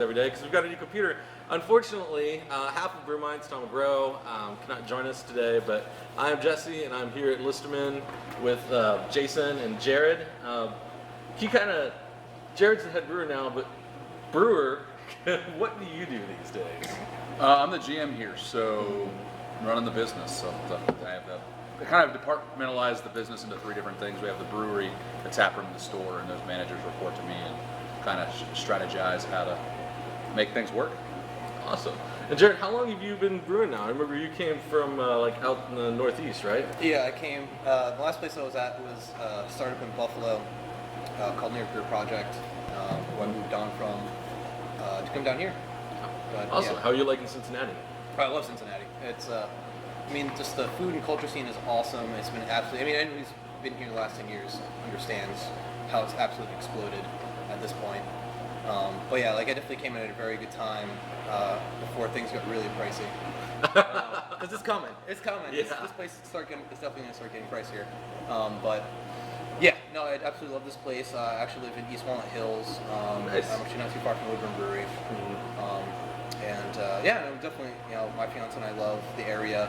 every day because we've got a new computer. Unfortunately, half of Brew Minds, Tom McGrow, cannot join us today, but I'm Jesse and I'm here at Listermann with Jason and Jared. Jared's the head brewer now, but brewer, what do you do these days? I'm the GM here, so I'm running the business. So I kind of departmentalize the business into three different things. We have the brewery, the tap room, and the store, and those managers report to me and kind of strategize how to make things work. Awesome. And Jared, how long have you been brewing now? I remember you came from like out in the Northeast, right? Yeah, I came. The last place I was at was a startup in Buffalo called Near Brew Project. Who I moved on from to come down here. But, awesome. Yeah. How are you liking Cincinnati? I love Cincinnati. It's, just the food and culture scene is awesome. It's been absolutely. Anyone who's been here the last 10 years understands how it's absolutely exploded at this point. But yeah, I definitely came in at a very good time before things got really pricey. Because it's coming. It's coming. Yeah. This place is definitely going to start getting pricier. But yeah, no, I absolutely love this place. I actually live in East Walnut Hills. Nice. I'm actually not too far from Listermann Brewing. Yeah, no, definitely. My fiance and I love the area.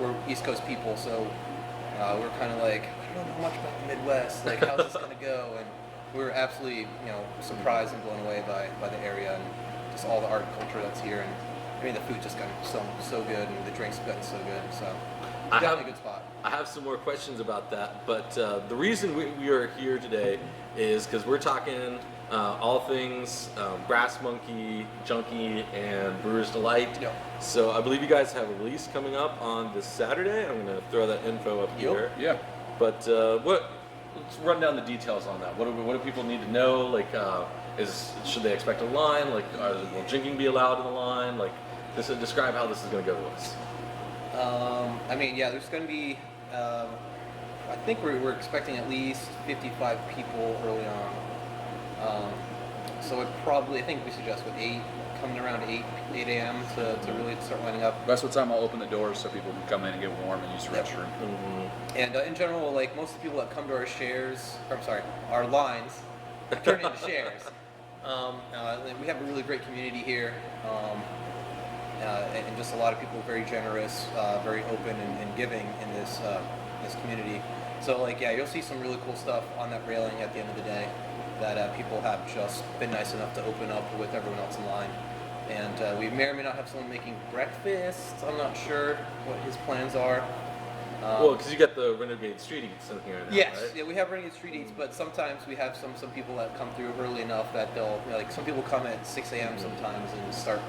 We're East Coast people, so we're kind of like, I don't know much about the Midwest. Like, how's this going to go? And we were absolutely, surprised and blown away by the area and just all the art and culture that's here. And the food just got so good, and the drinks have gotten so good. So definitely a good spot. I have some more questions about that, but the reason we are here today is because we're talking all things Brass Monkey, Junkie, and Brewer's Delight. Yep. So I believe you guys have a release coming up on this Saturday. I'm going to throw that info up here. Yeah. But let's run down the details on that. What do people need to know? Like, should they expect a line? Like, will drinking be allowed in the line? Like, describe how this is going to go to us. There's going to be. I think we're expecting at least 55 people early on. So I think we suggest coming around 8 a.m. to really start lining up. That's what time I'll open the doors so people can come in and get warm and use the restroom. Mm-hmm. And in general, most of the people that come to our lines, turn into shares. We have a really great community here, and just a lot of people very generous, very open and giving in this community. So you'll see some really cool stuff on that railing at the end of the day that people have just been nice enough to open up with everyone else in line. And we may or may not have someone making breakfast. I'm not sure what his plans are. Well, because you got the Renegade Street Eats in here now, yes, right? Yeah, we have Renegade Street Eats, but sometimes we have some people that come through early enough that they'll, some people come at 6 a.m. sometimes and start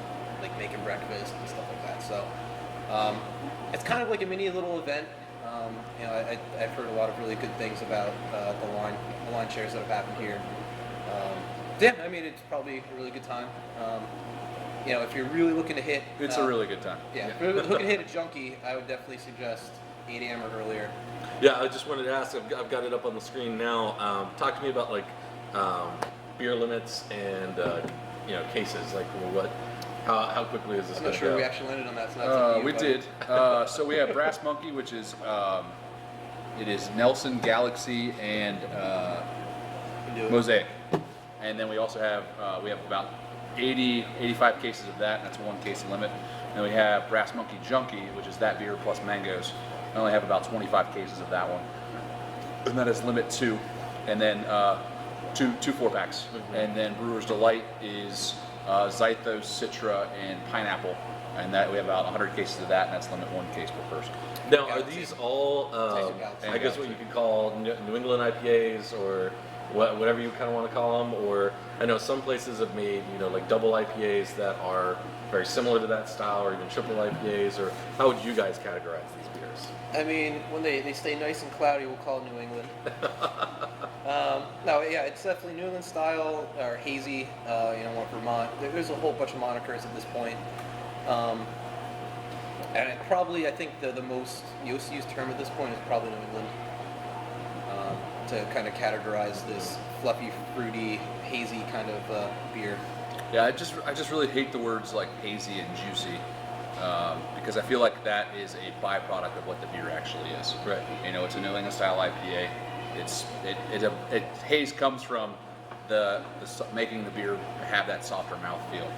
making breakfast and stuff like that. So it's kind of like a mini little event. I've heard a lot of really good things about the line shares that have happened here. It's probably a really good time. If you're really looking to hit, It's a really good time. Yeah, if you're looking to hit a junkie, I would definitely suggest 8 a.m. or earlier. Yeah, I just wanted to ask. I've got it up on the screen now. Talk to me about beer limits and cases. How quickly is this I'm going not to sure go? we actually landed on that. So that's up to you, We but- did. So we have Brass Monkey, which is it is Nelson, Galaxy, and Do it. Mosaic. And then we also have about 85 cases of that, and that's 1 case limit. And we have Brass Monkey Junkie, which is that beer plus mangoes. I only have about 25 cases of that one, and that is limit 2. And then two 4-packs. Mm-hmm. And then Brewer's Delight is Zythos, Citra, and Pineapple. And that we have about 100 cases of that, and that's limit 1 case per person. Now, are these all, Galaxy. I guess what you could call New England IPAs or whatever you kind of want to call them? Or I know some places have made, double IPAs that are very similar to that style, or even triple IPAs, or how would you guys categorize these beers? When they stay nice and cloudy, we'll call it New England. It's definitely New England style or hazy. One Vermont. There's a whole bunch of monikers at this point. I think the most used term at this point is probably New England, to kind of categorize this fluffy, fruity, hazy kind of beer. Yeah, I just really hate the words like hazy and juicy, because I feel like that is a byproduct of what the beer actually is. Right. It's a New England style IPA. Haze comes from making the beer have that softer mouthfeel,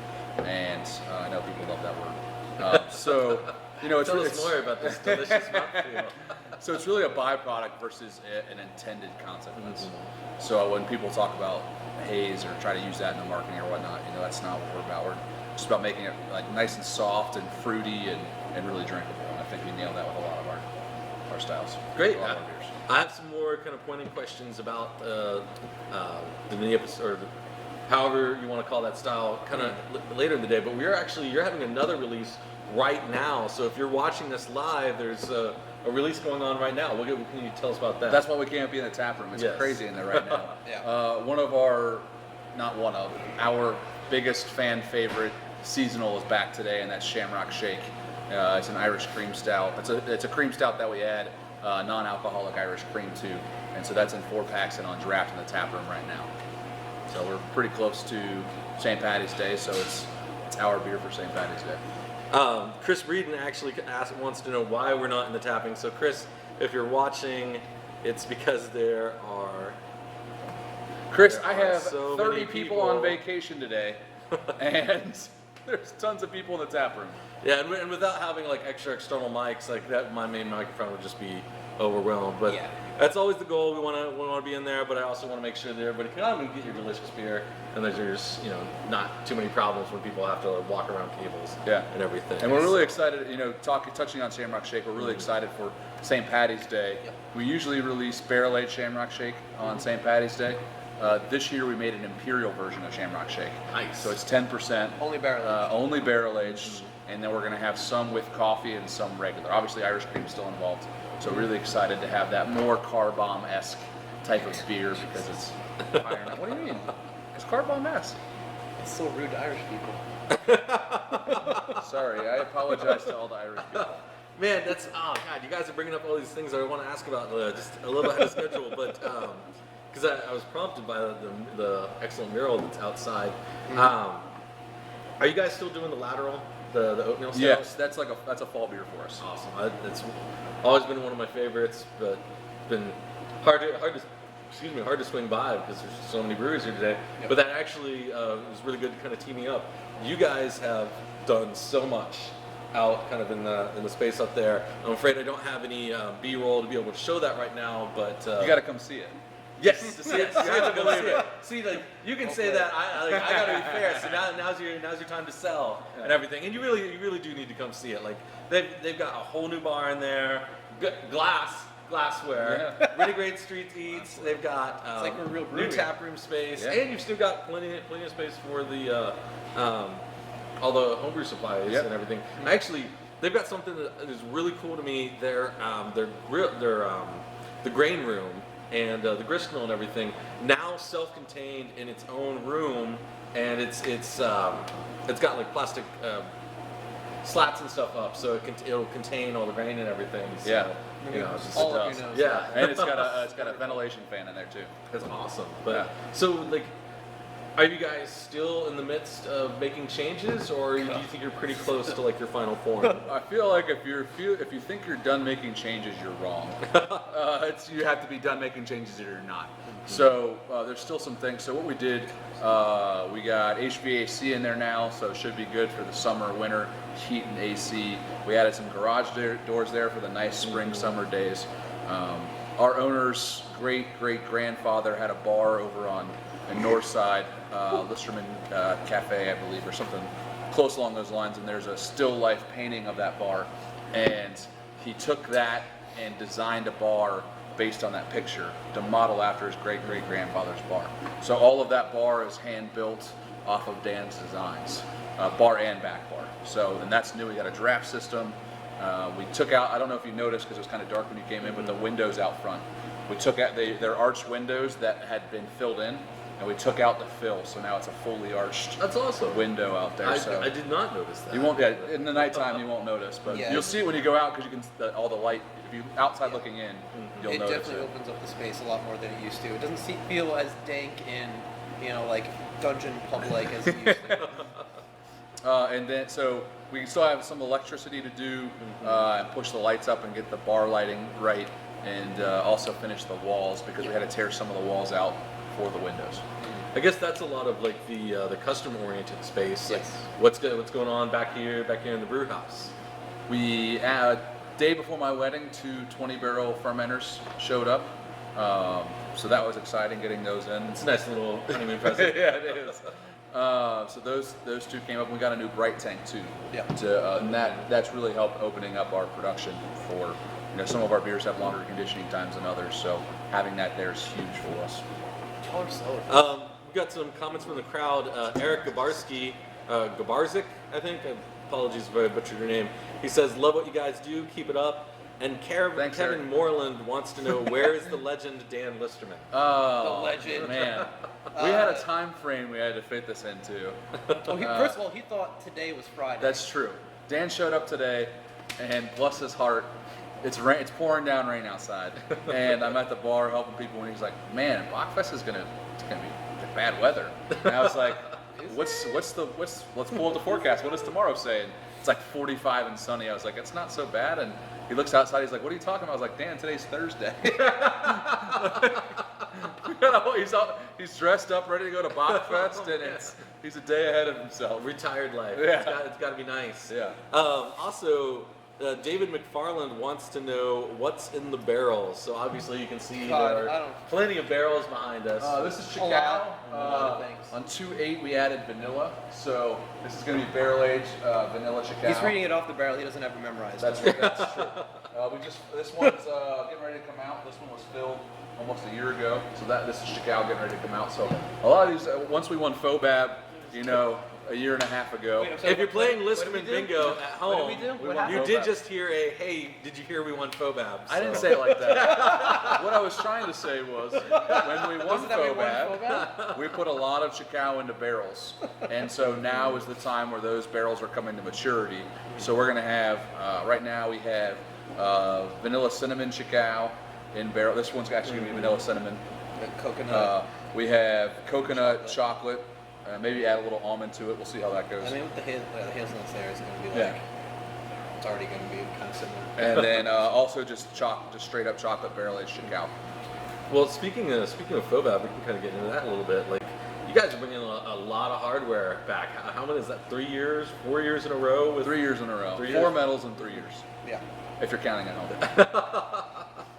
and I know people love that word. So, it's Tell us more about this delicious mouthfeel. So it's really a byproduct versus an intended consequence. So when people talk about haze or try to use that in the marketing or whatnot, that's not what we're about. We're just about making it like nice and soft and fruity and really drinkable. And I think we nailed that with a lot of our styles. Great. A lot of our beers. I have some more kind of pointing questions about the NEIPA, or however you want to call that style, kind of later in the day. But you're having another release right now. So if you're watching this live, there's a release going on right now. What can you tell us about that? That's why we can't be in the tap room. It's crazy in there right now. Our biggest fan favorite seasonal is back today, and that's Shamrock Shake. It's an Irish cream stout. It's a cream stout that we add non-alcoholic Irish cream to, and so that's in 4-packs and on draft in the tap room right now. So we're pretty close to St. Patty's Day, so it's our beer for St. Patty's Day. Chris Breeden actually wants to know why we're not in the tapping. So Chris, if you're watching, it's because there are I have so 30 many people on vacation today, and there's tons of people in the tap room. Yeah, and without having like extra external mics like that, my main microphone would just be overwhelmed. But that's always the goal. We want to be in there, but I also want to make sure that everybody can come and get your delicious beer, and there's not too many problems when people have to walk around cables and everything. And we're really excited. Touching on Shamrock Shake, we're really excited for St. Patty's Day. We usually release barrel-aged Shamrock Shake on St. Patty's Day. This year we made an imperial version of Shamrock Shake. Nice. So it's 10%. Only barrel-aged. Only barrel-aged. And then we're going to have some with coffee and some regular. Obviously Irish cream is still involved. So really excited to have that more car bomb-esque type of beer because it's higher. What do you mean? It's car bomb-esque. It's so rude to Irish people. Sorry, I apologize to all the Irish people. Man, you guys are bringing up all these things that I want to ask about just a little bit ahead of schedule, but because I was prompted by the excellent mural that's outside. Are you guys still doing the lateral, the oatmeal stout? Yes, that's a fall beer for us. Awesome. It's always been one of my favorites, but it's been hard to swing by because there's so many breweries here today. Yep. But that actually was really good, kind of teaming up. You guys have done so much out kind of in the space up there. I'm afraid I don't have any B-roll to be able to show that right now, but you got to come see it. Yes, to see it. You have to go see it. See, like you can say that. I got to be fair. So now's your time to sell and everything. And you really do need to come see it. Like they've got a whole new bar in there, glassware, really great street eats. They've got it's like a real new tap room space, and you've still got plenty of space for the all the homebrew supplies and everything. Actually, they've got something that is really cool to me. The grain room and the grist mill and everything now self-contained in its own room, and it's got like plastic slats and stuff up, so it'll contain all the grain and everything. So, just all of your nose. Yeah, and it's got a ventilation fan in there too. That's awesome. But so like, are you guys still in the midst of making changes, or do you think you're pretty close to like your final form? I feel like if you think you're done making changes, you're wrong. You have to be done making changes or you're not. So there's still some things. So what we did, we got HVAC in there now, so it should be good for the summer, winter heat and AC. We added some garage doors there for the nice spring, summer days. Our owner's great-great-grandfather had a bar over on the north side, Listermann Cafe, I believe, or something close along those lines, and there's a still life painting of that bar, and he took that and designed a bar based on that picture to model after his great-great-grandfather's bar. So all of that bar is hand-built off of Dan's designs, bar and back bar. So, and that's new. We got a draft system. We took out, I don't know if you noticed because it was kind of dark when you came in, but the windows out front. We took out, they're arched windows that had been filled in, and we took out the fill, so now it's a fully arched window out there. I did not notice that. You won't, in the nighttime you won't notice, but you'll see it when you go out because you can, all the light, if you outside looking in, you'll notice it. It definitely opens up the space a lot more than it used to. It doesn't feel as dank and, like dungeon pub-like as it used to. And then, so we still have some electricity to do, and push the lights up and get the bar lighting right, and also finish the walls because we had to tear some of the walls out for the windows. I guess that's a lot of like the customer-oriented space. Like, Yes. what's going on back here in the brew house? We day before my wedding, 2 20-barrel fermenters showed up. So that was exciting getting those in. It's a nice little honeymoon present. Yeah, it is. So those 2 came up. We got a new bright tank too. Yeah. And that's really helped opening up our production for, some of our beers have longer conditioning times than others. So having that there is huge for us. We got some comments from the crowd. Eric Gabarski, Gabarzik, I think. Apologies if I butchered your name. He says, "Love what you guys do. Keep it up." And Thanks, Kevin Eric. Moreland wants to know, where is the legend Dan Listermann? Oh, The legend. man. We had a time frame we had to fit this into. Well, first of all, he thought today was Friday. That's true. Dan showed up today, and bless his heart, it's pouring down rain outside, and I'm at the bar helping people, and he's like, "Man, Bachfest it's gonna be bad weather." And I was like, let's pull up the forecast. What does tomorrow say? And it's like 45 and sunny. I was like, it's not so bad. And he looks outside. He's like, "What are you talking about?" I was like, "Dan, today's Thursday." He's dressed up, ready to go to Bachfest, and he's a day ahead of himself. Retired life. Yeah. It's got to be nice. Yeah. Also, David McFarland wants to know what's in the barrels. So obviously you can see there are plenty of barrels behind us. This is A Chicago. lot of things. On 2.8 we added vanilla, so this is going to be barrel aged vanilla Chicago. He's reading it off the barrel. He doesn't have it memorized. That's true. This one's getting ready to come out. This one was filled almost a year ago, so this is Chicago getting ready to come out. So a lot of these, once we won FOBAB, a year and a half ago. Wait, I'm sorry, If you're playing what did we Listermann do? Bingo at home, What did we do? we What won happened? you did FOBAB. just hear a, "Hey, did you hear we won FOBAB?" I didn't say it like that. What I was trying to say was, when we won Wasn't that we won FOBAB, we put a lot of Chicago into barrels. And so now is the time where those barrels are coming to maturity. So we're going to have, right now we have vanilla cinnamon Chicago in barrel. This one's actually going to be vanilla cinnamon. The coconut. We have coconut chocolate. Maybe add a little almond to it. We'll see how that goes. I mean, with the hazelnuts there, it's going to be like, Yeah. it's already going to be kind of similar. And then also just straight up chocolate barrel aged Chicago. Well, speaking of FOBAB, we can kind of get into that a little bit. Like, you guys are bringing a lot of hardware back. How many is that? 3 years, 4 years in a row? With 3 years in a row. 3 4 years? medals in 3 years, Yeah. if you're counting at home.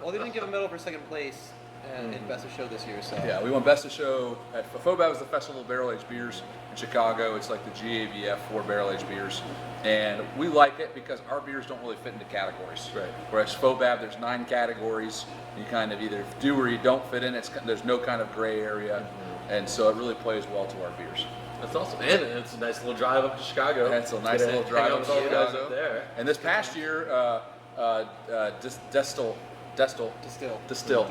Well, they didn't give a medal for second place in Best of Show this year, so. Yeah, we won Best of Show. FOBAB is the Festival of Barrel Aged Beers in Chicago. It's like the GABF for barrel aged beers. And we like it because our beers don't really fit into categories. Right. Whereas FOBAB, there's 9 categories. You kind of either do or you don't fit in. There's no kind of gray area. And so it really plays well to our beers. That's awesome, and it's a nice little drive up to Chicago. And it's a nice Get to little hang drive out up with to all the guys Chicago. up there. And this past year, Distill.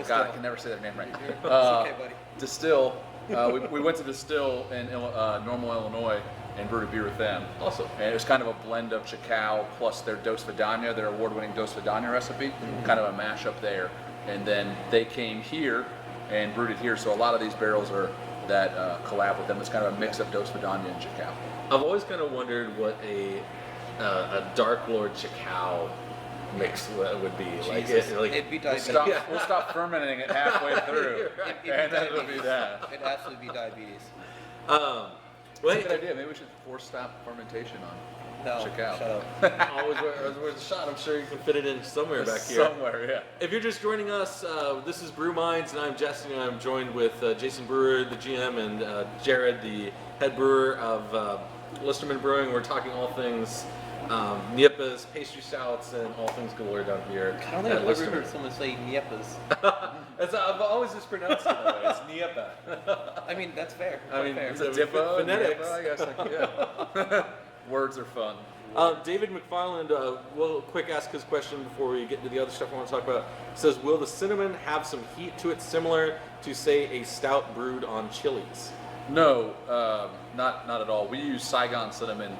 God, I can never say their name right. It's okay, buddy. Distill. We went to Distill in Normal, Illinois, and brewed a beer with them. Awesome. And it was kind of a blend of Chicago plus their Dos Vidania, their award-winning Dos Vidania recipe, kind of a mashup there. And then they came here and brewed it here. So a lot of these barrels are that collab with them. It's kind of a mix of Dos Vidania and Chicago. I've always kind of wondered what a Dark Lord Chicago mix would be. Like, Jesus. like It'd be diabetes. We'll stop fermenting it halfway through, and then it'll be that. It'd absolutely be diabetes. Well, That's a good idea. Maybe we should force stop fermentation on No, Chicago. shut up. always worth a shot. I'm sure you can fit it in somewhere back here. Somewhere, yeah. If you're just joining us, this is Brew Minds, and I'm Jesse, and I'm joined with Jason Brewer, the GM, and Jared, the head brewer of Listermann Brewing. We're talking all things NEIPAs, pastry stouts, and all things galore down here. I don't think at I've ever Listermann. heard someone say NEIPAs. I've always just pronounced it that way. It's NEIPA. I mean, that's fair. I mean, fair. It's a dippa, phonetics. nippa, I guess. Yeah. Words are fun. David McFarland, we'll quick ask his question before we get into the other stuff I want to talk about. He says, will the cinnamon have some heat to it similar to, say, a stout brewed on chilies? No, not at all. We use Saigon cinnamon,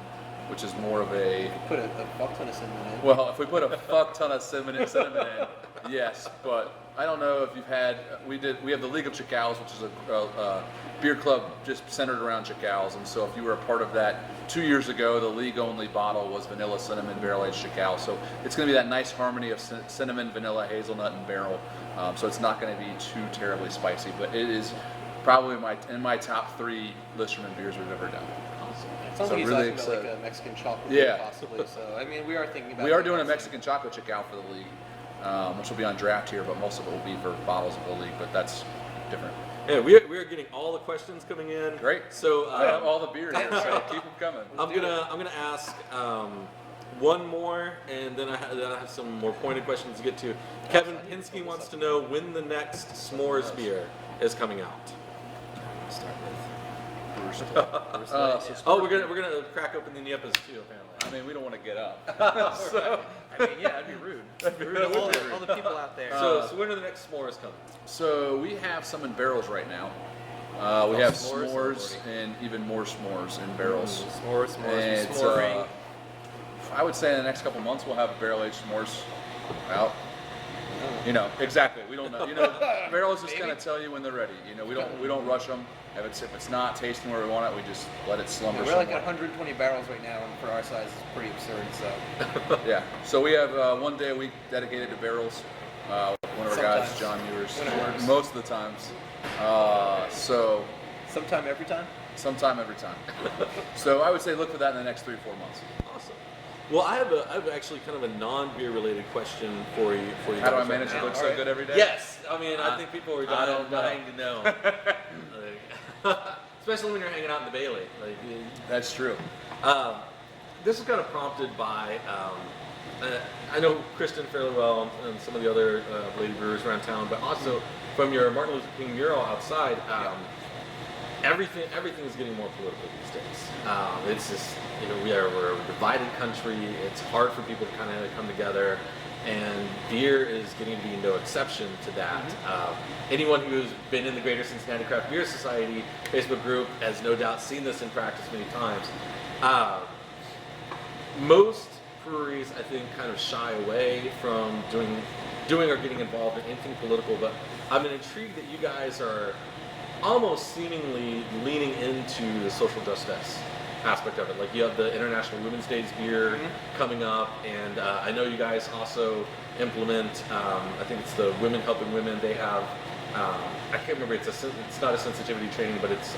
which is more of a... Put a fuck ton of cinnamon in. Well, if we put a fuck ton of cinnamon in, yes, but I don't know if you've had. We have the League of Chicaos, which is a beer club just centered around Chicaos, and so if you were a part of that 2 years ago, the league only bottle was vanilla cinnamon barrel aged Chicao. So it's going to be that nice harmony of cinnamon, vanilla, hazelnut, and barrel. So it's not going to be too terribly spicy, but it is probably in my top 3 Listermann beers we've ever done. It sounds like he's really talking about like a Mexican chocolate Yeah. possibly. So I mean, we are thinking about. We are doing a Mexican chocolate chip out for the league, which will be on draft here, but most of it will be for bottles of the league. But that's different. Yeah, we are getting all the questions coming in. Great. So I have all the beers here, so keep them coming. I'm gonna ask one more, and then I have some more pointed questions to get to. Kevin Pinsky wants to know when the next s'mores beer is coming out. Start with. Oh, we're gonna crack open the NEIPAs too, apparently. I mean, we don't want to get up. So, I mean, yeah, that'd be rude. All the people out there. so when are the next s'mores coming? So we have some in barrels right now. We have s'mores s'mores and even more s'mores in barrels. S'mores, And s'moring. I would say in the next couple months we'll have barrel-aged s'mores out. You know, exactly. We don't know. You know, barrels just kind of tell you when they're ready. You know, we don't rush them. If it's not tasting where we want it, we just let it slumber. We're like somewhat. at 120 barrels right now, and for our size, it's pretty absurd. So Yeah. So we have one day a week dedicated to barrels. One of our guys, Sometimes. John Ewers, When it works. most of the times. So sometime every time. sometime every time. So I would say look for that in the next 3 or 4 months. Awesome. Well, I have actually kind of a non-beer related question for you. How do I guys manage right to look now. so good every day? Yes, I mean I think people are I don't know. dying to know. Like, especially when you're hanging out in the Bailey. Like, That's true. this is kind of prompted by I know Kristen fairly well and some of the other lady brewers around town, but also from your Martin Luther King mural outside. Everything is getting more political these days. It's just, you know, we're a divided country. It's hard for people to kind of come together, and beer is getting to be no exception to that. Anyone who's been in the Greater Cincinnati Craft Beer Society Facebook group has no doubt seen this in practice many times. Most breweries, I think, kind of shy away from doing or getting involved in anything political, but I've been intrigued that you guys are almost seemingly leaning into the social justice aspect of it. Like you have the International Women's Day's beer coming up, and I know you guys also implement. I think it's the Women Helping Women. They have. I can't remember. It's not a sensitivity training, but it's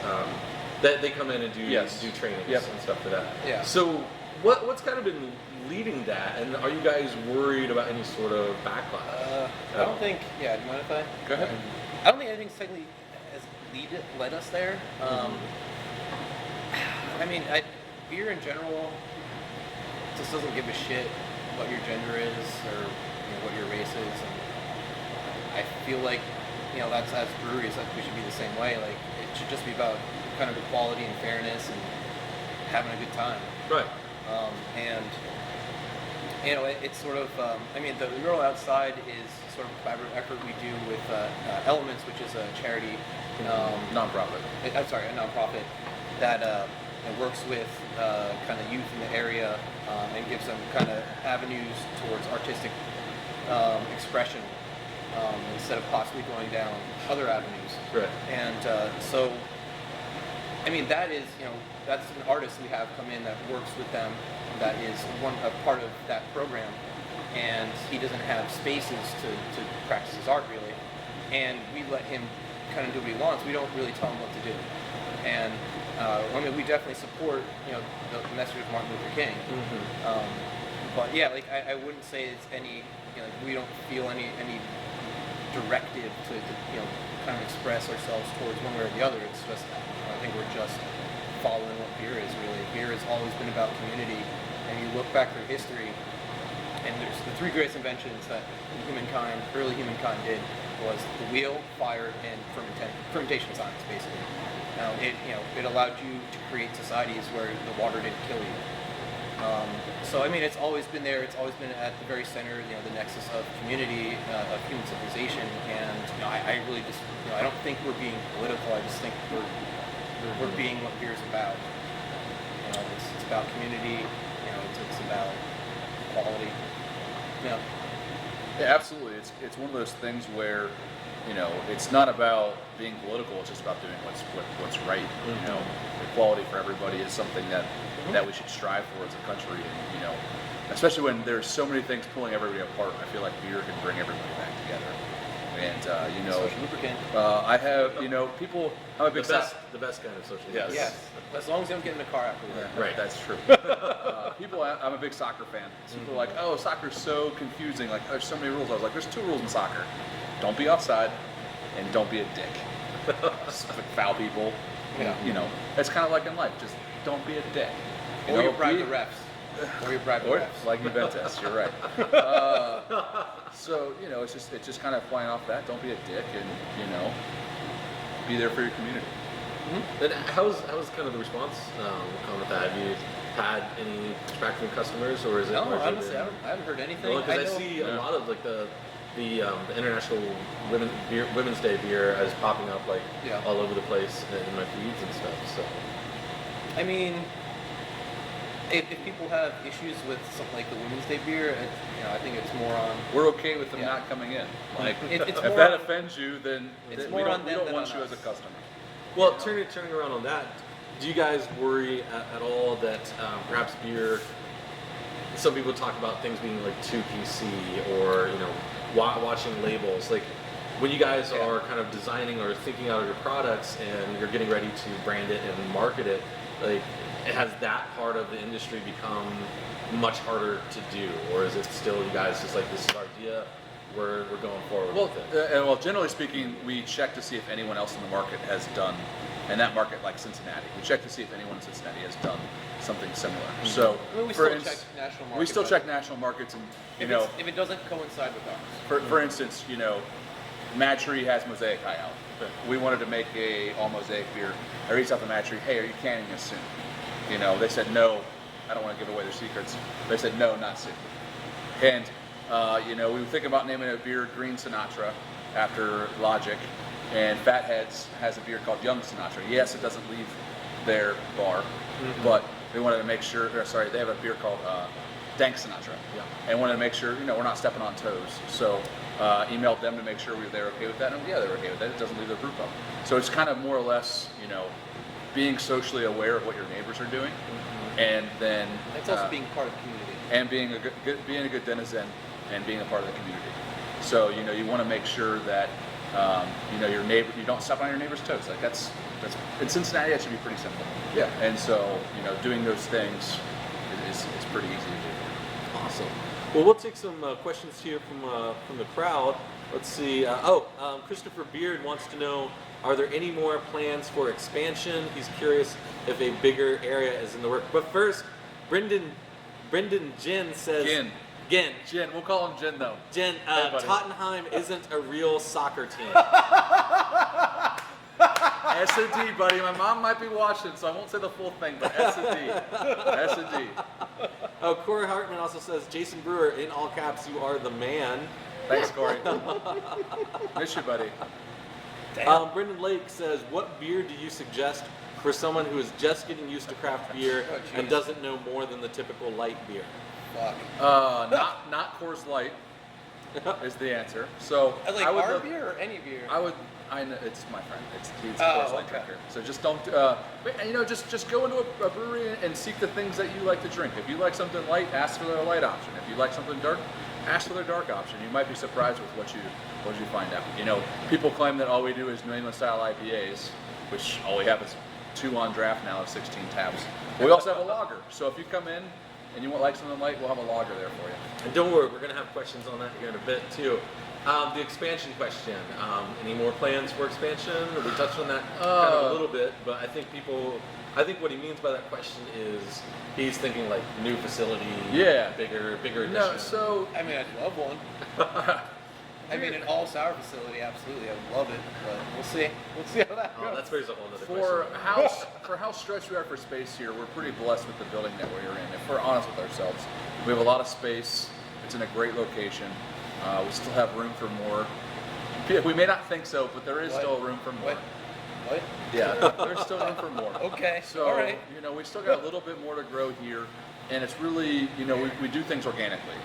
they come in and do trainings and stuff for that. Yeah. So what's kind of been leading that, and are you guys worried about any sort of backlash? I don't think. Yeah, do you mind if I? Go ahead. I don't think anything's technically has led us there. I mean, beer in general just doesn't give a shit what your gender is or what your race is. And I feel like that's as breweries that we should be the same way. Like it should just be about kind of equality and fairness and having a good time. Right. And it's sort of, I mean, the mural outside is sort of a collaborative effort we do with Elements, which is a charity, Nonprofit. I'm sorry, a nonprofit that works with kind of youth in the area and gives them kind of avenues towards artistic expression instead of possibly going down other avenues. Right. And so, I mean, that is, that's an artist we have come in that works with them. That is a part of that program, and he doesn't have spaces to practice his art really, and we let him kind of do what he wants. We don't really tell him what to do, and I mean we definitely support the message of Martin Luther King, but yeah, like I wouldn't say it's any we don't feel any directive to kind of express ourselves towards one way or the other. It's just I think we're just following what beer is really. Beer has always been about community. And you look back through history, and there's the 3 greatest inventions that early humankind did was the wheel, fire, and fermentation science, basically. Now, it allowed you to create societies where the water didn't kill you. So, I mean, it's always been there. It's always been at the very center, the nexus of community, of human civilization. And I really just, I don't think we're being political. I just think we're being what beer is about. It's about community. It's about quality. Yeah. Yeah, absolutely. It's one of those things where, it's not about being political. It's just about doing what's right. Equality for everybody is something that we should strive for as a country. And especially when there's so many things pulling everybody apart, I feel like beer can bring everybody back together. And you know, Social lubricant. I have, you know, people. I'm a big The best kind of social. Yes. Yes. As long as you don't get in the car afterward. Right. That's true. People, I'm a big soccer fan. So people are like, oh, soccer's so confusing. Like, there's so many rules. I was like, there's 2 rules in soccer: don't be offside, and don't be a dick. Foul people. Yeah. You know, it's kind of like in life. Just don't be a dick. Or you know, bribe be- the refs. Or you bribe the Or refs. like Juventus, you're right. So you know, it's just kind of playing off that. Don't be a dick, and you know, be there for your community. And how's kind of the response on with that? Have you had any pushback from customers, or is it? No, largely honestly, been- I haven't heard anything. Because I know- see a lot of like the International Women's Day beer is popping up like Yeah. all over the place in my feeds and stuff. So I mean, if people have issues with something like the Women's Day beer, I think it's more on. We're okay with them Yeah. not coming in. Like, It's if more that on- offends you, then It's we more don't, on we them don't than want on you as a us. customer. well, turning around on that, do you guys worry at all that perhaps beer? Some people talk about things being like too PC, or watching labels. Like when you guys Yeah. are kind of designing or thinking out of your products and you're getting ready to brand it and market it, like has that part of the industry become much harder to do, or is it still you guys just like, this is our idea, we're going forward Well, with it? well, generally speaking, we check to see if anyone else in the market has done, and that market like Cincinnati, we check to see if anyone in Cincinnati has done something similar. So, I mean, we for still instance, check national market. we still but check national markets, and if it doesn't coincide with ours. for instance, Mad Tree has Mosaic High Out. We wanted to make a all Mosaic beer. I reached out to Mad Tree, hey, are you canning this soon? They said no. I don't want to give away their secrets. They said no, not soon. And we were thinking about naming a beer Green Sinatra after Logic, and Fatheads has a beer called Young Sinatra. Yes, it doesn't leave their bar, but we wanted to make sure. They have a beer called Dank Sinatra, and wanted to make sure we're not stepping on toes. So emailed them to make sure they're okay with that, and yeah, they're okay with that. It doesn't leave their brew pub. So it's kind of more or less being socially aware of what your neighbors are doing, and then It's also being part of the community. and being a good denizen and being a part of the community. So you want to make sure that your neighbor, you don't step on your neighbor's toes. Like that's in Cincinnati, that should be pretty simple. Yeah. And so doing those things is pretty easy to do. Awesome. Well, we'll take some questions here from the crowd. Let's see. Christopher Beard wants to know, are there any more plans for expansion? He's curious if a bigger area is in the work. But first, Brendan Gin says... Gin. We'll call him Jen though. Jen, Hey, buddy. Tottenham isn't a real soccer team. S&D, buddy. My mom might be watching, so I won't say the full thing, but S&D. S&D. Oh, Corey Hartman also says, Jason Brewer, in all caps, you are the man. Thanks, Corey. Miss you, buddy. Brendan Lake says, what beer do you suggest for someone who is just getting used to craft beer Oh, and geez. doesn't know more than the typical light beer? Fuck. Not Coors Light is the answer. So Like I would our look- beer or any beer? I know it's my friend. It's Oh, Coors Light okay. drinker. So just don't. Just go into a brewery and seek the things that you like to drink. If you like something light, ask for their light option. If you like something dark, ask for their dark option. You might be surprised with what you find out. People claim that all we do is New England style IPAs, which all we have is 2 on draft now of 16 tabs. We also have a lager. So if you come in and you want like something light, we'll have a lager there for you. And don't worry, we're going to have questions on that here in a bit, too. The expansion question. Any more plans for expansion? We touched on that kind of a little bit, but I think what he means by that question is he's thinking like new facility, Yeah. bigger addition. No, so I mean, I'd love one. I mean, an all sour facility, absolutely. I would love it, but we'll see. We'll see how that goes. That's very a whole other for how stretched we are for space here, we're pretty blessed with the building that we're in. If we're honest with ourselves, we have a lot of space. It's in a great location. We still have room for more. We may not think so, but there is What? still room for more. What? Yeah, there's still room for more. Okay. So, all right. we still got a little bit more to grow here, and it's really, we do things organically.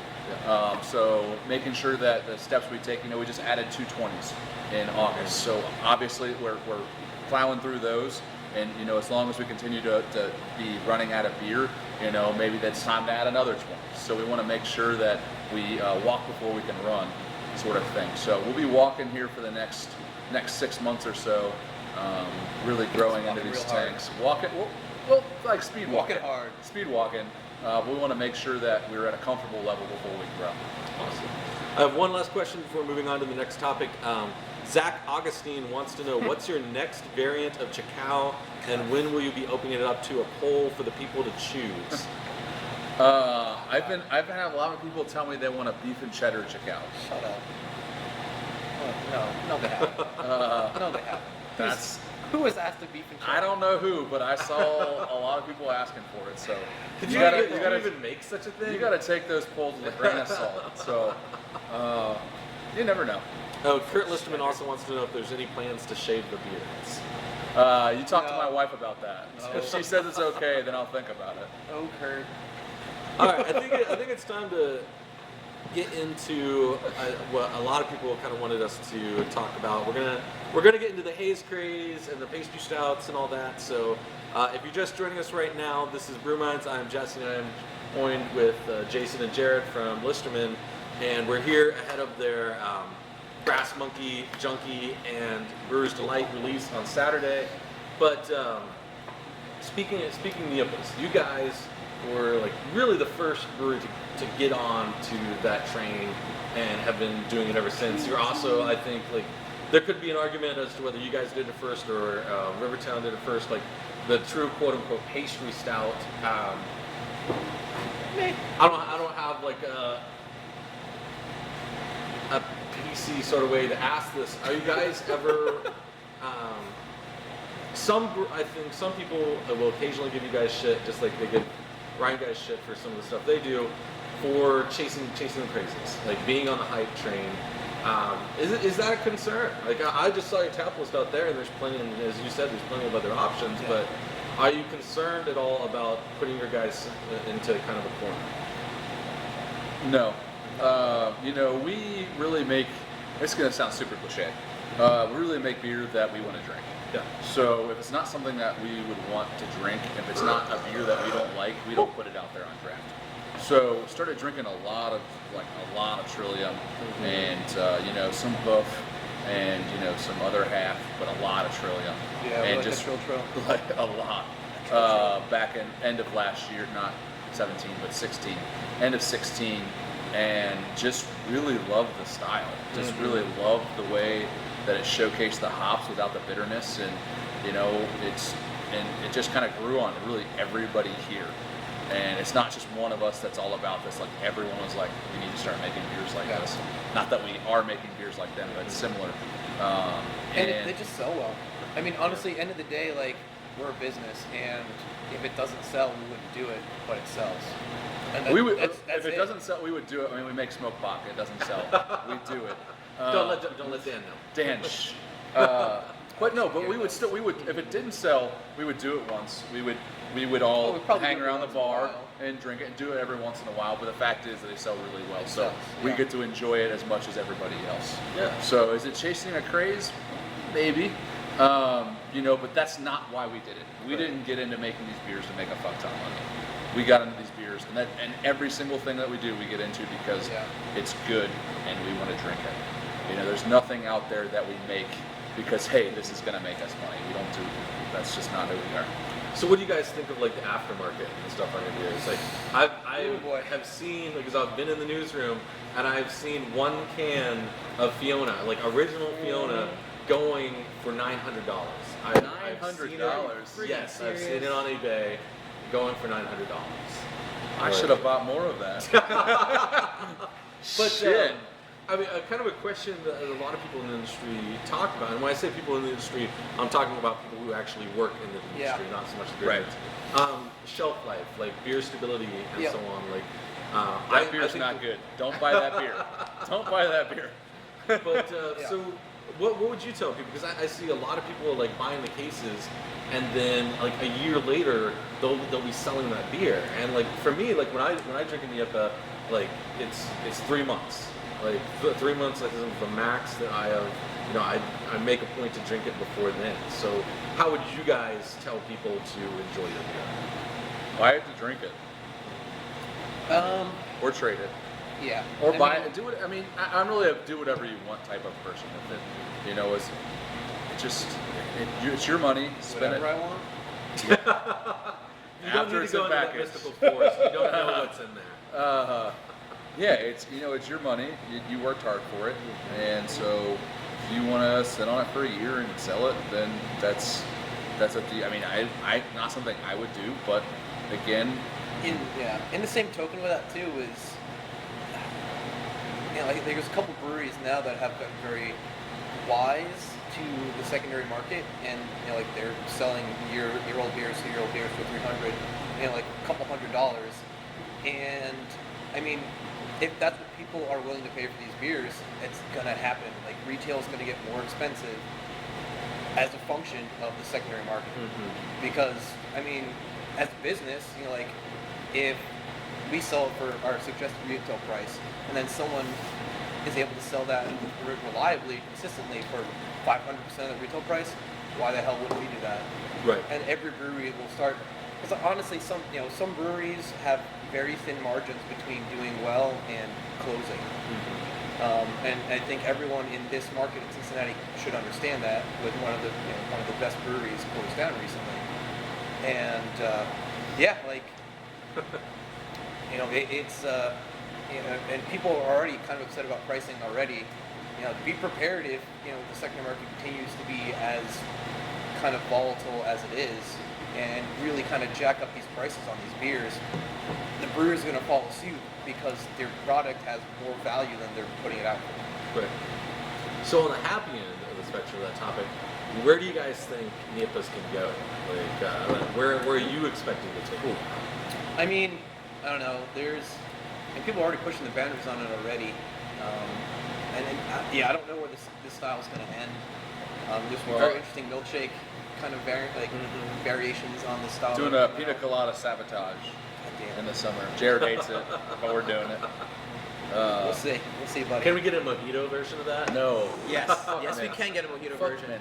So making sure that the steps we take, we just added 220s in August. So obviously we're plowing through those, and as long as we continue to be running out of beer, maybe that's time to add another 20. So we want to make sure that we walk before we can run. sort of thing. So we'll be walking here for the next 6 months or so, really growing into these tanks. Walking, well, like speed walking. Walking hard. Speed walking. We want to make sure that we're at a comfortable level before we grow. Awesome. I have one last question before moving on to the next topic. Zach Augustine wants to know, what's your next variant of Chacao, and when will you be opening it up to a poll for the people to choose? I've been having a lot of people tell me they want a beef and cheddar Chacao. Shut up. No, they haven't. No, they haven't. Who has asked to beef and cheddar? I don't know who, but I saw a lot of people asking for it. So Did you even make such a thing? You got to take those polls with a grain of salt. So you never know. Oh, Kurt Listermann also wants to know if there's any plans to shave the beards. You talk to my wife about that. No. If she says it's okay, then I'll think about it. Oh, Kurt. All right, I think it's time to get into what a lot of people kind of wanted us to talk about. We're gonna get into the haze craze and the pastry stouts and all that. So if you're just joining us right now, this is Brew Minds. I'm Jesse, and I'm joined with Jason and Jared from Listermann, and we're here ahead of their Brass Monkey, Junkie, and Brewer's Delight release on Saturday. But speaking of NEIPAs, you guys were like really the first brewery to get on to that train and have been doing it ever since. You're also, I think, like, there could be an argument as to whether you guys did it first or Rivertown did it first, like the true quote-unquote pastry stout. I don't have like a PC sort of way to ask this. Are you guys ever? I think some people will occasionally give you guys shit, just like they give Ryan guys shit for some of the stuff they do, for chasing the crazies, like being on the hype train. Is that a concern? Like I just saw your tap list out there, and there's plenty, and as you said, there's plenty of other options. Yeah. But are you concerned at all about putting your guys into kind of a corner? No. We really make. It's going to sound super cliche. We really make beer that we want to drink. Yeah. So if it's not something that we would want to drink, if it's not a beer that we don't like, we don't put it out there on draft. So started drinking a lot of Trillium, and some Hoof, and some other half, but a lot of Trillium. Yeah, and like just Trill. like a lot. Back in end of last year, not 17 but 16, end of 16, and just really loved the style. Just really loved the way that it showcased the hops without the bitterness, and it just kind of grew on really everybody here. And it's not just one of us that's all about this. Like everyone was like, we need to start making beers like this. Not that we are making beers like them, but similar. And they just sell well. I mean, honestly, end of the day, like, we're a business, and if it doesn't sell, we wouldn't do it, but it sells. And if it doesn't sell, we would do it. I mean, we make smoke vodka. It doesn't sell. We do it. Don't let Dan know. Dan, shh. But we would if it didn't sell, we would do it once. We would all hang around the bar and drink it and do it every once in a while. But the fact is that they sell really well, so we get to enjoy it as much as everybody else. Yeah. So is it chasing a craze? Maybe. But that's not why we did it. We didn't get into making these beers to make a fuck ton of money. We got into these beers, and every single thing that we do, we get into because it's good and we want to drink it. There's nothing out there that we make because, hey, this is going to make us money. We don't do. That's just not who we are. So what do you guys think of like the aftermarket and stuff on your beers? Like I have seen, because I've been in the newsroom and I've seen one can of Fiona, like original Fiona, going for $900. $900? Yes, I've seen it on eBay, going for $900. I should have bought more of that. But shit. Kind of a question that a lot of people in the industry talk about, and when I say people in the industry, I'm talking about people who actually work in the industry, not so much the beer. Shelf life, like beer stability and so on. Like that beer's not good. Don't buy that beer. Don't buy that beer. But so, what would you tell people? Because I see a lot of people like buying the cases, and then like a year later they'll be selling that beer. And like for me, like when I drink in NEIPA, like it's 3 months. Like 3 months is the max that I have. I make a point to drink it before then. So how would you guys tell people to enjoy your beer? Buy it to drink it. Um, or trade it. Yeah. Or I buy mean, it. Do it. I mean, I'm really a do whatever you want type of person. With it, you know, it's just it's your money. Spend whatever it. I want. You don't After need it's to go in into that package. mystical forest. You don't know what's in there. Yeah, it's it's your money. You worked hard for it, and so if you want to sit on it for a year and sell it, then that's up to you. I mean, I not something I would do, but again, In the same token with that too is, like there's a couple breweries now that have gotten very wise to the secondary market, and like they're selling year-old beers, 2-year-old beers for $300, like a couple $100, and I mean, if that's what people are willing to pay for these beers, it's gonna happen. Like retail is gonna get more expensive as a function of the secondary market, because I mean, as a business, like if we sell it for our suggested retail price, and then someone is able to sell that reliably, consistently for 500% of the retail price, why the hell wouldn't we do that? Right. And every brewery will start, because honestly, some breweries have very thin margins between doing well and closing. And I think everyone in this market in Cincinnati should understand that, with one of the best breweries closed down recently. And like it's and people are already kind of upset about pricing already. Be prepared if the secondary market continues to be as kind of volatile as it is, and really kind of jack up these prices on these beers. The brewers are going to follow suit because their product has more value than they're putting it out for. Right. So on the happy end of the spectrum of that topic, where do you guys think NEIPAs can go? Like, where are you expecting to take it? I mean, I don't know. And people are already pushing the boundaries on it already. I don't know where this style is going to end. There's some very interesting milkshake kind of variations on this style. doing a pina colada sabotage in the summer. Jared hates it, but we're doing it. We'll see. We'll see, buddy. Can we get a mojito version of that? No. Yes, yes, we can get a mojito version.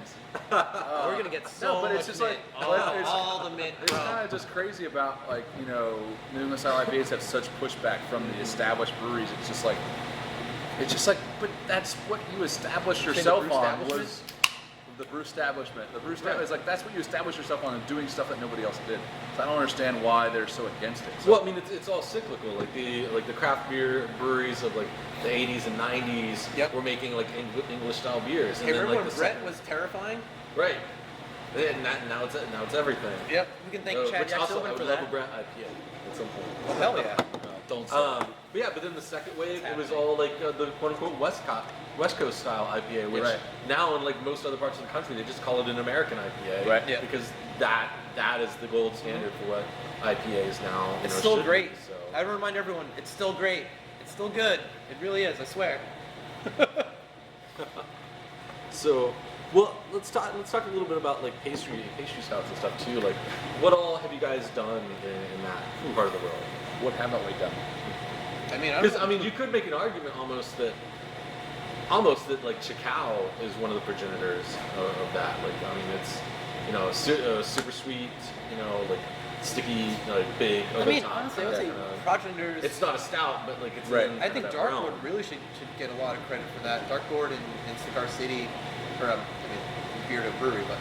We're gonna get so but much it's just mint. like all the mint. It's kind of just crazy about New England style IPAs have such pushback from the established breweries. It's just like, but that's what you established yourself on was the brew establishment. The brew establishment is like that's what you established yourself on, and doing stuff that nobody else did. So I don't understand why they're so against it. So, Well, I mean, it's all cyclical. Like the craft beer breweries of like the 80s and 90s were making like English style beers. And Hey, then, remember like, when Brett was terrifying? Right. And now it's everything. Yep. We can thank Chad Which also, I Jackson would for love that. a Brett IPA at some point. Oh, hell yeah. don't say But then the second wave, it was all like the quote unquote West Coast style IPA, which now in like most other parts of the country they just call it an American IPA, Right. Yeah. Because that is the gold standard for what IPA is now. It's still should great. be, so. I remind everyone, it's still great. It's still good. It really is. I swear. So, well, let's talk a little bit about like pastry stouts and stuff too. Like, what all have you guys done in that part of the world? what haven't we done? I mean, Because I mean, you could make an argument almost that like Chicao is one of the progenitors of that. Like, I mean, it's super sweet, like sticky, like big. I mean, honestly, I would say progenitors. It's not a stout, but like it's Right. in I think that Darkwood realm. really should get a lot of credit for that. Darkwood and Cigar City, or Beardo Brewery, but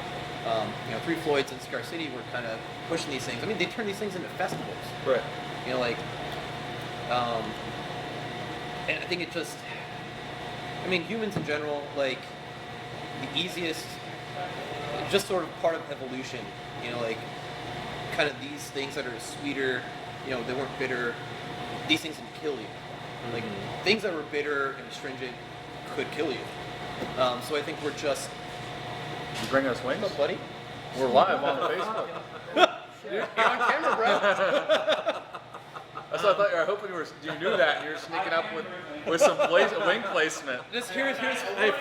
Three Floyds and Cigar City were kind of pushing these things. I mean, they turn these things into festivals. Right. And I think it just, humans in general, like, the easiest, just sort of part of evolution, kind of these things that are sweeter, they weren't bitter, these things can kill you. Like, things that were bitter and astringent could kill you. So I think we're just... You bringing us wings? What's up, buddy? We're live on Facebook. You're on camera, bro. That's what I thought. I hope you knew that, and you're sneaking up with some wing placement. Just here's Hey,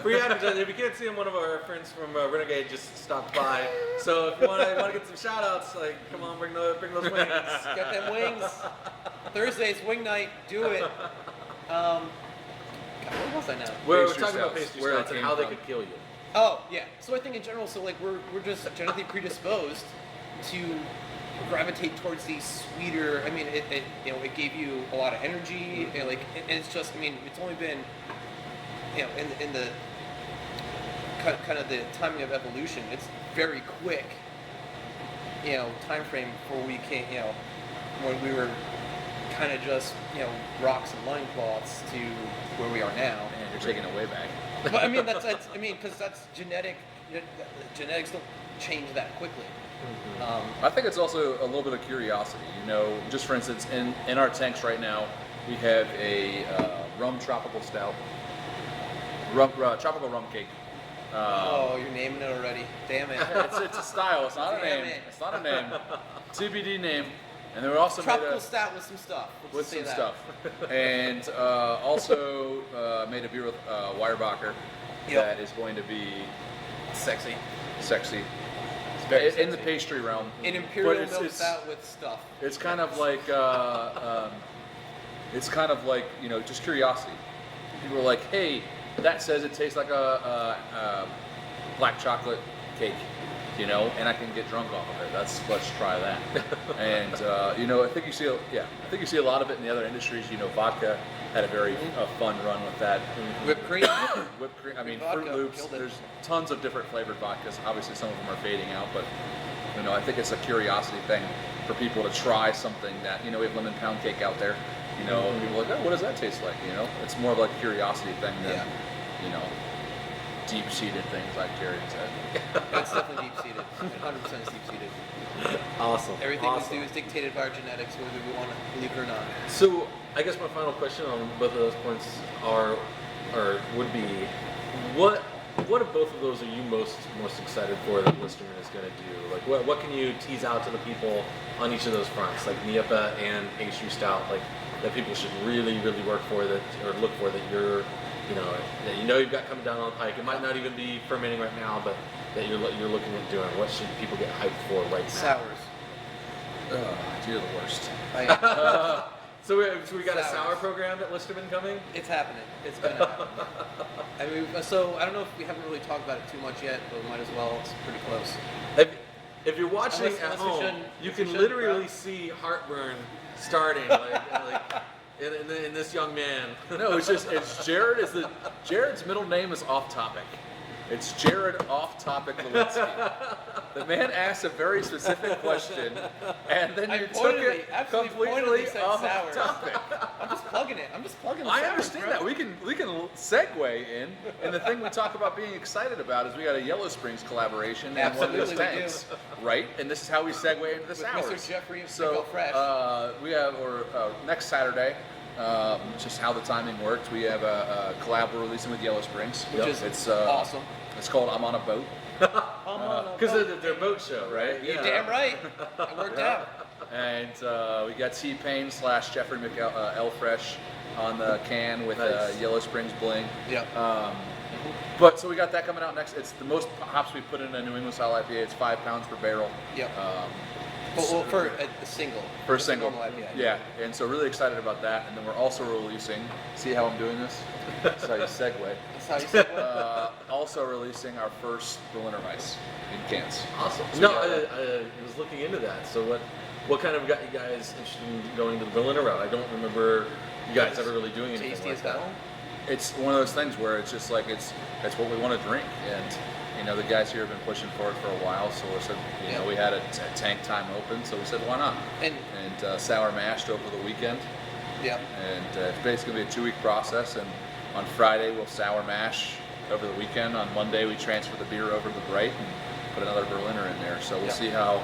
free advertising. If you can't see him, one of our friends from Renegade just stopped by. So if you want to get some shout outs, like, come on, bring those wings. Get them wings. Thursday's wing night. Do it. God, what was I now? We're Pastry talking about stouts, pastry where stouts they and came how they from. could kill you. Oh, yeah. So I think in general, we're just genetically predisposed to, gravitate towards these sweeter. I mean, it you know, it gave you a lot of energy. And like, and it's just, I mean, it's only been, you know, in the kind of the timing of evolution, it's very quick, you know, time frame before we came, you know, when we were kind of just, you know, rocks and loincloths to where we are now. Man, you're taking it way back. But I mean, that's I mean, because that's genetic. Genetics don't change that quickly. I think it's also a little bit of curiosity. You know, just for instance, in our tanks right now, we have a rum tropical stout, tropical rum cake. Oh, you're naming it already. Damn it. It's a style. It's not a Damn name. it. It's not a name. TBD name. And then we also Tropical made a, stout with some stuff. Let's with just say some that. stuff, and also made a beer with Weyerbacher that is going to be Sexy. sexy. It's very In the sexy. pastry realm. An imperial But milk stout with stuff. It's kind of like you know, just curiosity. People are like, hey, that says it tastes like a black chocolate cake, you know, and I can get drunk off of it. Let's try that. And you know, I think you see a lot of it in the other industries. You know, vodka had a very fun run with that. Whipped cream. Whipped cream. I mean, Vodka Fruit Loops. killed it. There's tons of different flavored vodkas. Obviously, some of them are fading out, but you know, I think it's a curiosity thing for people to try something that, you know, we have lemon pound cake out there. You know, people are like, oh, what does that taste like? You know, it's more of like a curiosity thing than, you know, deep-seated things like Jerry said. It's definitely deep-seated. 100% is deep-seated. Awesome. Everything awesome. we do is dictated by our genetics, whether we want to believe it or not. So I guess my final question on both of those points would be, what of both of those are you most excited for that Listermann is going to do? Like what can you tease out to the people on each of those fronts, like NEIPA and pastry stout, like that people should really work for that or look for that you know you've got coming down on the pike. It might not even be fermenting right now, but that you're looking at doing. What should people get hyped for right now? Sours. You're the worst. So we got a Sours. sour program at Listermann coming? It's happening. It's gonna happen. I mean, so I don't know if we haven't really talked about it too much yet, but we might as well. It's pretty close. If you're watching Unless at we home, shouldn't- you unless we can shouldn't, literally bro. see heartburn starting, like in this young man. No, it's Jared's middle name is off topic. It's Jared off topic Lewinsky. The man asked a very specific question, and then you took it completely said off sours. topic. I'm just plugging it. I'm just plugging the I sours, understand bro. that. We can segue in, and the thing we talk about being excited about is we got a Yellow Springs collaboration and one of those Absolutely we tanks, right? And this is how we segue into the With sours. Mr. Jeffrey of So Pickle Fresh. we have next Saturday. Just how the timing worked. We have a collab we're releasing with Yellow Springs, Which is it's awesome. It's called I'm on a Boat. Because of their boat show, right? You're damn right. It worked out. And we got T-Pain / Jeffrey L Fresh on the can with Nice. Yellow Springs bling. Yep. But so we got that coming out next. It's the most hops we put in a New England style IPA. It's 5 pounds per barrel. Yep. Well, for a single. Per Just a single. normal IPA. Yeah, and so really excited about that. And then we're also releasing, see how I'm doing this? That's how you segue. That's how you say it. Also releasing our first Berliner Weiss in cans. Awesome. So No, yeah. I was looking into that. So what kind of got you guys interested in going to the Berliner route? I don't remember you guys ever really doing anything Tasty like as that. hell. It's one of those things where it's just like it's what we want to drink, and you know the guys here have been pushing for it for a while. So we said, you know, we had a tank time open, so we said why not? And Sour mashed over the weekend, yeah. and it's basically going to be a 2-week process. And on Friday we'll sour mash over the weekend. On Monday we transfer the beer over to the Bright and put another Berliner in there. So we'll see how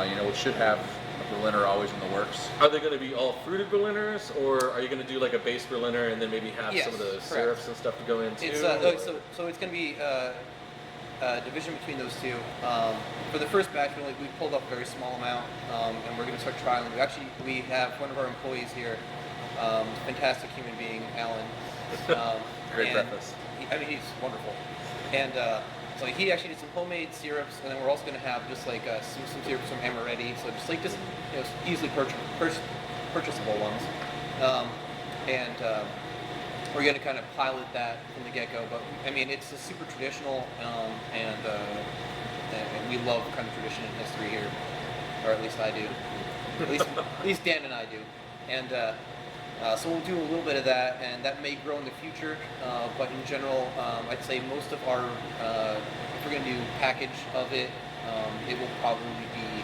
you know we should have a Berliner always in the works. Are they going to be all fruited Berliners, or are you going to do like a base Berliner and then maybe have Yes, some of the correct. syrups and stuff to go into? It's so it's going to be a division between those two. For the first batch, we pulled up a very small amount, and we're going to start trialing. We have one of our employees here, fantastic human being, Alan. Great and breakfast. He's wonderful. And so he actually did some homemade syrups, and then we're also going to have just like some syrups from Amaretti, so just you know, easily purchasable ones. We're going to kind of pilot that from the get-go, but I mean it's a super traditional, and we love kind of tradition and history here. or at least I do. At least Dan and I do. And so we'll do a little bit of that, and that may grow in the future. But in general, I'd say most of our, if we're going to do package of it, it will probably be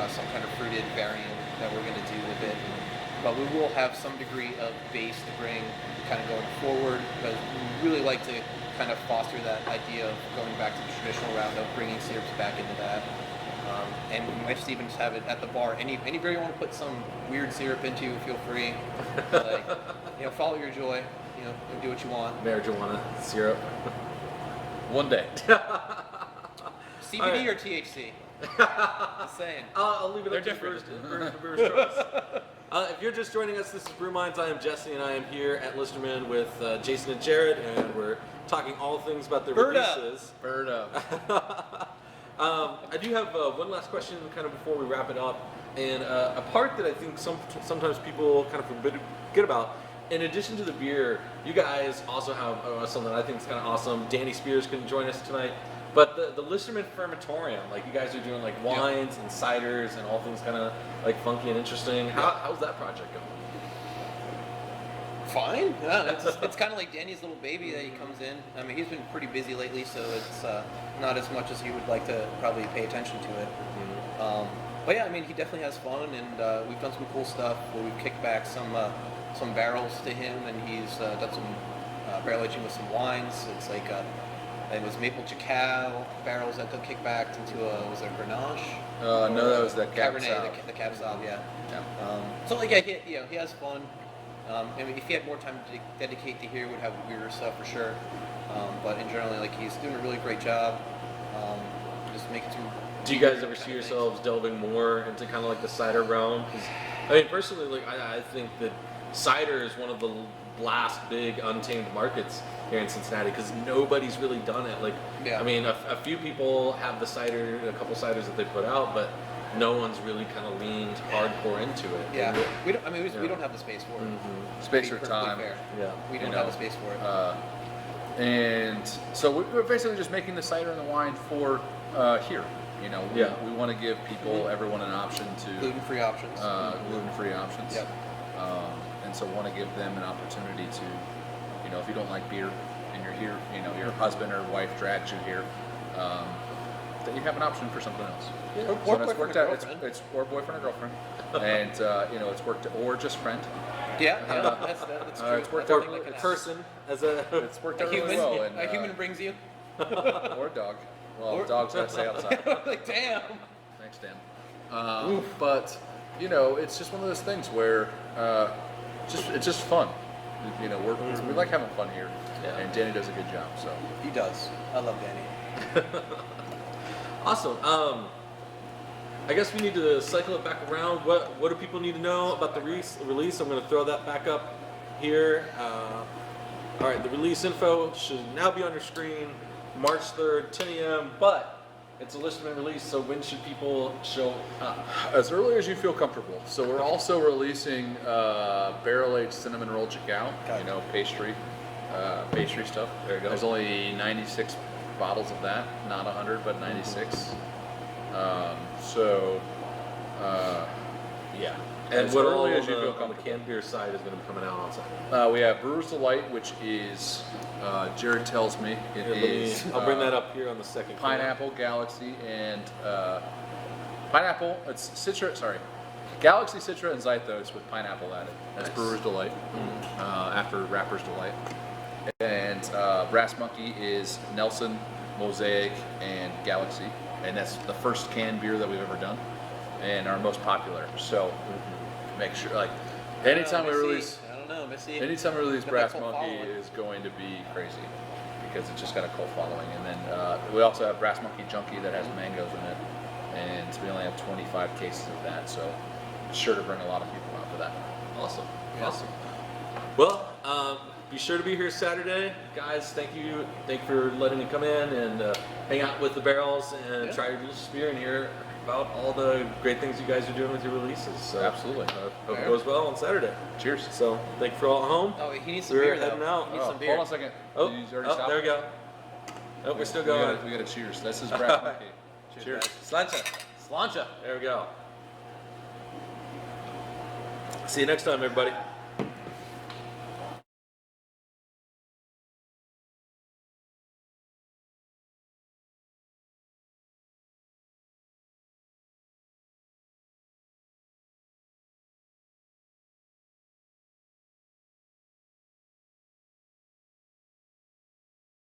some kind of fruited variant that we're going to do with it. But we will have some degree of base to bring kind of going forward, because we really like to kind of foster that idea of going back to the traditional route of bringing syrups back into that. And we might just even have it at the bar. Any beer you want to put some weird syrup into, feel free. Like, follow your joy. Do what you want. Marijuana syrup. One day. CBD right. or THC? Just saying. I'll leave it They're up to different. Brewers choice. If you're just joining us, this is Brew Minds. I am Jesse, and I am here at Listermann with Jason and Jared, and we're talking all things about their releases. Bird up. I do have one last question kind of before we wrap it up, and a part that I think sometimes people kind of forget about. In addition to the beer, you guys also have something that I think is kind of awesome. Danny Spears couldn't join us tonight, but the Listermann Fermentorium, like you guys are doing like wines and ciders and all things kind of like funky and interesting. How's that project going? Fine. It's kind of like Danny's little baby that he comes in. I mean, he's been pretty busy lately, so it's not as much as he would like to probably pay attention to it. Mm-hmm. But yeah, I mean, he definitely has fun, and we've done some cool stuff where we've kicked back some barrels to him, and he's done some barrel aging with some wines. It's like it was maple cacao barrels that got kicked back into was it Grenache? No, that was the Cab Cabernet, Sauv. the Cab Sauv, yeah. Yeah. So like yeah, he has fun. I mean, if he had more time to dedicate to here, would have weirder stuff for sure. But in general, like he's doing a really great job. Just making some. Do you guys ever see yourselves delving more into kind of like the cider realm? 'Cause, I mean, personally, like I think that cider is one of the last big untamed markets here in Cincinnati, because nobody's really done it. Like, Yeah. I mean, a few people have the cider, a couple ciders that they put out, but no one's really kind of leaned hardcore into it. Yeah, And we don't. I mean, we don't have the space for it. Mhm. Space To or be perfectly time. fair. Yeah. We don't You have know, the space for it. And so we're basically just making the cider and the wine for here. We want to give people, everyone, an option to Gluten-free options. gluten-free options. Yep. And so want to give them an opportunity to, if you don't like beer and you're here, your husband or wife drags you here, that you have an option for something else. Yeah. So Or it's boyfriend worked or out. girlfriend. It's or boyfriend or girlfriend, and it's worked, or just friend. Yeah, that's true. It's worked Or out. Like an person as a. It's worked a out human, really well. And, a human brings you. or a dog. Well, Or- dogs gotta stay outside. Like, damn. Thanks, Dan. But it's just one of those things where it's just fun. We like having fun here, Yeah. and Danny does a good job. So He does. I love Danny. Awesome. I guess we need to cycle it back around. What do people need to know about the release? I'm going to throw that back up here. All right, the release info should now be on your screen. March 3rd, 10 a.m. But it's a Listermann release, so when should people show up? as early as you feel comfortable. So we're also releasing barrel-aged cinnamon roll cacao. Okay. Pastry stuff. There you go. There's only 96 bottles of that, not 100, but 96. Yeah. And As what early all as you feel on the comfortable. canned beer side is going to be coming out on Saturday? We have Brewer's Delight, which is, Jared tells me, it is I'll bring that up here on the second. Pineapple, Galaxy, and pineapple. It's Citra. Sorry, Galaxy, Citra, and Zythos with pineapple added. That's Nice. Brewer's Delight. After Rapper's Delight, and Brass Monkey is Nelson, Mosaic, and Galaxy, and that's the first canned beer that we've ever done, and our most popular. So make sure, like, anytime we release. I don't know, Missy. Anytime we release Got Brass that cult Monkey following. is going to be crazy because it's just got a cult following. And then we also have Brass Monkey Junkie that has mangoes in it, and we only have 25 cases of that, so sure to bring a lot of people out for that. Awesome. Yeah. Awesome. Well, be sure to be here Saturday, guys. Thank you for letting me come in and hang out with the barrels and Yeah. try your delicious beer and hear about all the great things you guys are doing with your releases. So Absolutely. hope it goes well on Saturday. Cheers. So thank you for all at home. Oh, he needs some We're beer heading though. out. He needs some beer. Hold on a second. Oh, Did you already stop? there we go. Oh, we're still going. We got a cheers. This is Brass Monkey. Cheers. Cheers. Slancha. Slancha. There we go. See you next time, everybody.